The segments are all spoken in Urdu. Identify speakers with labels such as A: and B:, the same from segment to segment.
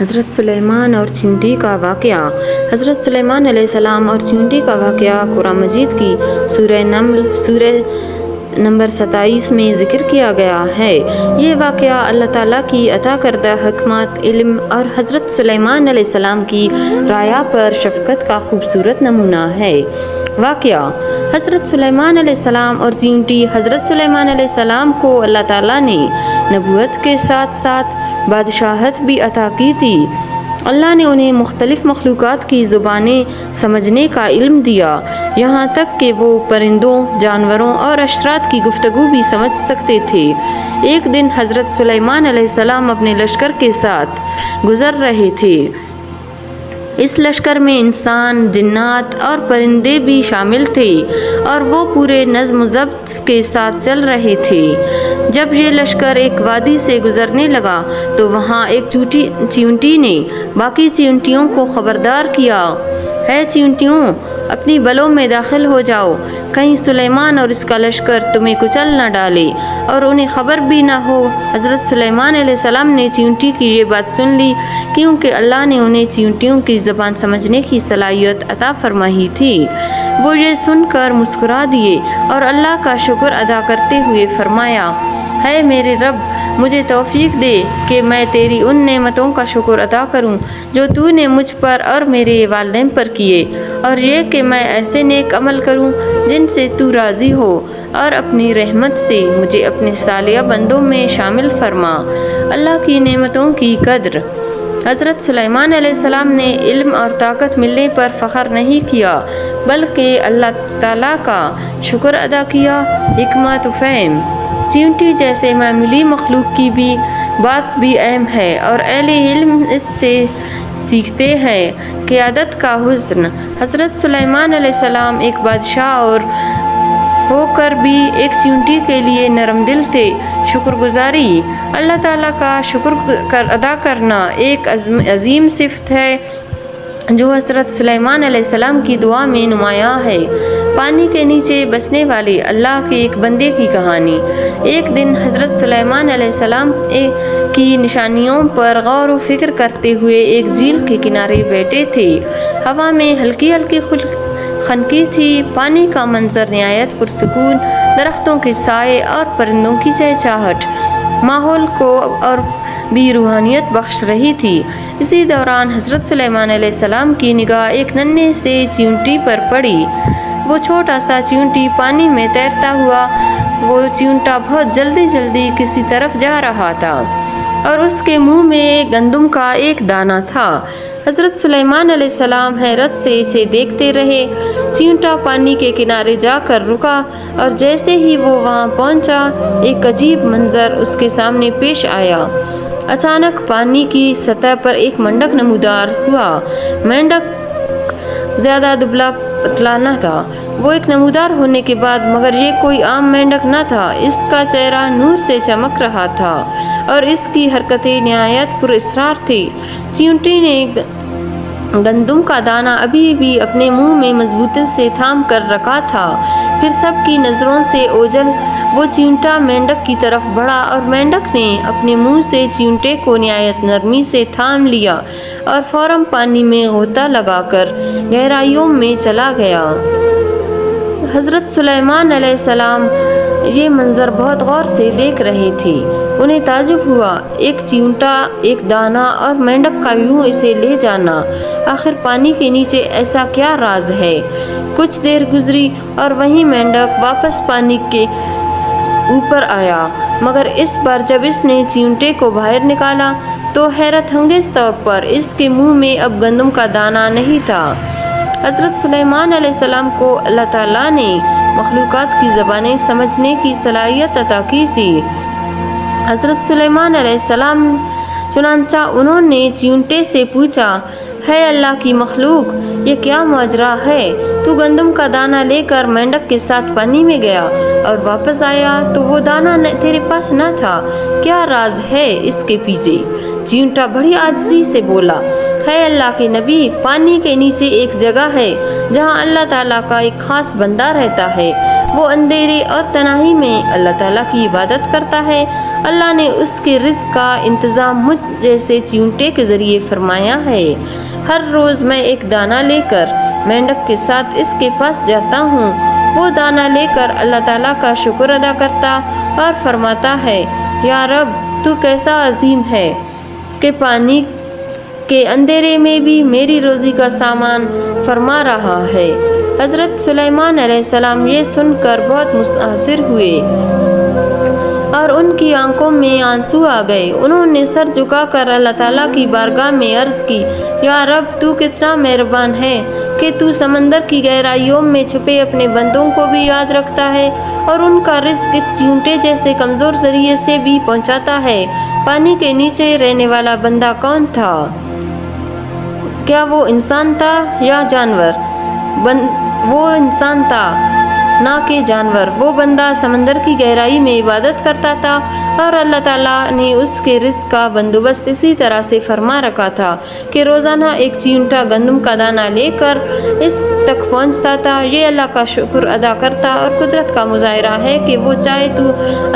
A: حضرت سلیمان اور چیونٹی کا واقعہ۔ حضرت سلیمان علیہ السلام اور چیونٹی کا واقعہ قرآن مجید کی سورہ نمل سورہ نمبر 27 میں ذکر کیا گیا ہے۔ یہ واقعہ اللہ تعالیٰ کی عطا کردہ حکمت، علم اور حضرت سلیمان علیہ السلام کی رعایا پر شفقت کا خوبصورت نمونہ ہے۔ واقعہ: حضرت سلیمان علیہ السلام اور چیونٹی۔ حضرت سلیمان علیہ السلام کو اللہ تعالیٰ نے نبوت کے ساتھ ساتھ بادشاہت بھی عطا کی تھی۔ اللہ نے انہیں مختلف مخلوقات کی زبانیں سمجھنے کا علم دیا، یہاں تک کہ وہ پرندوں، جانوروں اور حشرات کی گفتگو بھی سمجھ سکتے تھے۔ ایک دن حضرت سلیمان علیہ السلام اپنے لشکر کے ساتھ گزر رہے تھے۔ اس لشکر میں انسان، جنات اور پرندے بھی شامل تھے اور وہ پورے نظم و ضبط کے ساتھ چل رہے تھے۔ جب یہ لشکر ایک وادی سے گزرنے لگا تو وہاں ایک چیونٹی نے باقی چیونٹیوں کو خبردار کیا، ہے چیونٹیوں، اپنی بلوں میں داخل ہو جاؤ، کہیں سلیمان اور اس کا لشکر تمہیں کچل نہ ڈالے اور انہیں خبر بھی نہ ہو۔ حضرت سلیمان علیہ السلام نے چیونٹی کی یہ بات سن لی، کیونکہ اللہ نے انہیں چیونٹیوں کی زبان سمجھنے کی صلاحیت عطا فرمائی تھی۔ وہ یہ سن کر مسکرا دیے اور اللہ کا شکر ادا کرتے ہوئے فرمایا، ہے میرے رب، مجھے توفیق دے کہ میں تیری ان نعمتوں کا شکر ادا کروں جو تو نے مجھ پر اور میرے والدین پر کیے، اور یہ کہ میں ایسے نیک عمل کروں جن سے تو راضی ہو، اور اپنی رحمت سے مجھے اپنے صالح بندوں میں شامل فرما۔ اللہ کی نعمتوں کی قدر۔ حضرت سلیمان علیہ السلام نے علم اور طاقت ملنے پر فخر نہیں کیا، بلکہ اللہ تعالیٰ کا شکر ادا کیا۔ حکمت و فہم۔ چیونٹی جیسے معمولی مخلوق کی بھی بات بھی اہم ہے اور اہل علم اس سے سیکھتے ہیں۔ قیادت کا حسن۔ حضرت سلیمان علیہ السلام ایک بادشاہ اور ہو کر بھی ایک چیونٹی کے لیے نرم دل تھے۔ شکر گزاری۔ اللہ تعالیٰ کا شکر ادا کرنا ایک عظیم صفت ہے جو حضرت سلیمان علیہ السلام کی دعا میں نمایاں ہے۔ پانی کے نیچے بسنے والے اللہ کے ایک بندے کی کہانی۔ ایک دن حضرت سلیمان علیہ السلام کی نشانیوں پر غور و فکر کرتے ہوئے ایک جھیل کے کنارے بیٹھے تھے۔ ہوا میں ہلکی ہلکی خنکی تھی، پانی کا منظر نہایت پرسکون، درختوں کے سائے اور پرندوں کی چہچہاہٹ ماحول کو اور بھی روحانیت بخش رہی تھی۔ اسی دوران حضرت سلیمان علیہ السلام کی نگاہ ایک ننھے سے چیونٹی پر پڑی۔ وہ چھوٹا سا چیونٹی پانی میں تیرتا ہوا، وہ چیونٹا بہت جلدی کسی طرف جا رہا تھا اور اس کے منہ میں گندم کا ایک دانہ تھا۔ حضرت سلیمان علیہ السلام حیرت سے اسے دیکھتے رہے۔ چیونٹا پانی کے کنارے جا کر رکا اور جیسے ہی وہ وہاں پہنچا، ایک عجیب منظر اس کے سامنے پیش آیا۔ اچانک پانی کی سطح پر ایک مینڈک نمودار ہوا۔ مینڈک زیادہ دبلا پتلا نہ تھا، وہ ایک نمودار ہونے کے بعد، مگر یہ کوئی عام مینڈک نہ تھا۔ اس کا چہرہ نور سے چمک رہا تھا اور اس کی حرکتیں نہایت پر اسرار تھیں۔ چیونٹی نے گندم کا دانہ ابھی بھی اپنے منہ میں مضبوطی سے تھام کر رکھا تھا۔ پھر سب کی نظروں سے اوجھل وہ چیونٹا مینڈک کی طرف بڑھا اور مینڈک نے اپنے منہ سے چیونٹے کو نہایت نرمی سے تھام لیا اور فوراً پانی میں غوطہ لگا کر گہرائیوں میں چلا گیا۔ حضرت سلیمان علیہ السلام یہ منظر بہت غور سے دیکھ رہے تھے۔ انہیں تعجب ہوا، ایک چیونٹا، ایک دانہ اور مینڈک کا یوں اسے لے جانا، آخر پانی کے نیچے ایسا کیا راز ہے؟ کچھ دیر گزری اور وہی مینڈک واپس پانی کے اوپر آیا، مگر اس بار جب اس نے چیونٹے کو باہر نکالا تو حیرت انگیز طور پر اس کے منہ میں اب گندم کا دانہ نہیں تھا۔ حضرت سلیمان علیہ السلام کو اللہ تعالیٰ نے مخلوقات کی زبانیں سمجھنے کی صلاحیت عطا کی تھی۔ حضرت سلیمان علیہ السلام چنانچہ انہوں نے چیونٹے سے پوچھا، ہے اللہ کی مخلوق، یہ کیا ماجرا ہے؟ تو گندم کا دانہ لے کر مینڈک کے ساتھ پانی میں گیا اور واپس آیا تو وہ دانہ تیرے پاس نہ تھا، کیا راز ہے اس کے پیچھے؟ چیونٹا بڑی عاجزی سے بولا، ہے اللہ کے نبی، پانی کے نیچے ایک جگہ ہے جہاں اللہ تعالیٰ کا ایک خاص بندہ رہتا ہے۔ وہ اندھیرے اور تنہائی میں اللہ تعالیٰ کی عبادت کرتا ہے اللہ نے اس کے رزق کا انتظام مجھ جیسے چیونٹے کے ذریعے فرمایا ہے۔ ہر روز میں ایک دانہ لے کر مینڈک کے ساتھ اس کے پاس جاتا ہوں۔ وہ دانہ لے کر اللہ تعالیٰ کا شکر ادا کرتا اور فرماتا ہے، یا رب تو کیسا عظیم ہے کہ پانی کے اندھیرے میں بھی میری روزی کا سامان فرما رہا ہے۔ حضرت سلیمان علیہ السلام یہ سن کر بہت متاثر ہوئے اور ان کی آنکھوں میں آنسو آ گئے۔ انہوں نے سر جھکا کر اللہ تعالیٰ کی بارگاہ میں عرض کی، یا رب تو کتنا مہربان ہے کہ تو سمندر کی گہرائیوں میں چھپے اپنے بندوں کو بھی یاد رکھتا ہے اور ان کا رزق اس چیونٹے جیسے کمزور ذریعے سے بھی پہنچاتا ہے۔ پانی کے نیچے رہنے والا بندہ کون تھا؟ کیا وہ انسان تھا یا جانور؟ وہ انسان تھا، نہ کہ جانور۔ وہ بندہ سمندر کی گہرائی میں عبادت کرتا تھا اور اللہ تعالیٰ نے اس کے رزق کا بندوبست اسی طرح سے فرما رکھا تھا کہ روزانہ ایک چیونٹا گندم کا دانہ لے کر اس تک پہنچتا تھا۔ یہ اللہ کا شکر ادا کرتا اور قدرت کا مظاہرہ ہے کہ وہ چاہے تو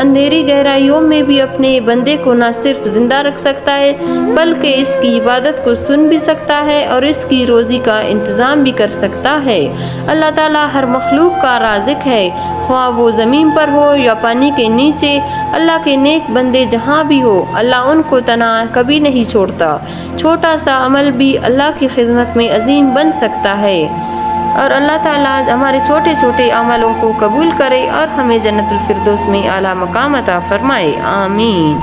A: اندھیری گہرائیوں میں بھی اپنے بندے کو نہ صرف زندہ رکھ سکتا ہے بلکہ اس کی عبادت کو سن بھی سکتا ہے اور اس کی روزی کا انتظام بھی کر سکتا ہے۔ اللہ تعالیٰ ہر مخلوق کا رازق ہے، خواہ وہ زمین پر ہو یا پانی کے نیچے۔ اللہ کے نیک بندے جہاں بھی ہو، اللہ ان کو تنہا کبھی نہیں چھوڑتا۔ چھوٹا سا عمل بھی اللہ کی خدمت میں عظیم بن سکتا ہے، اور اللہ تعالیٰ ہمارے چھوٹے چھوٹے عملوں کو قبول کرے اور ہمیں جنت الفردوس میں اعلیٰ مقام عطا فرمائے، آمین۔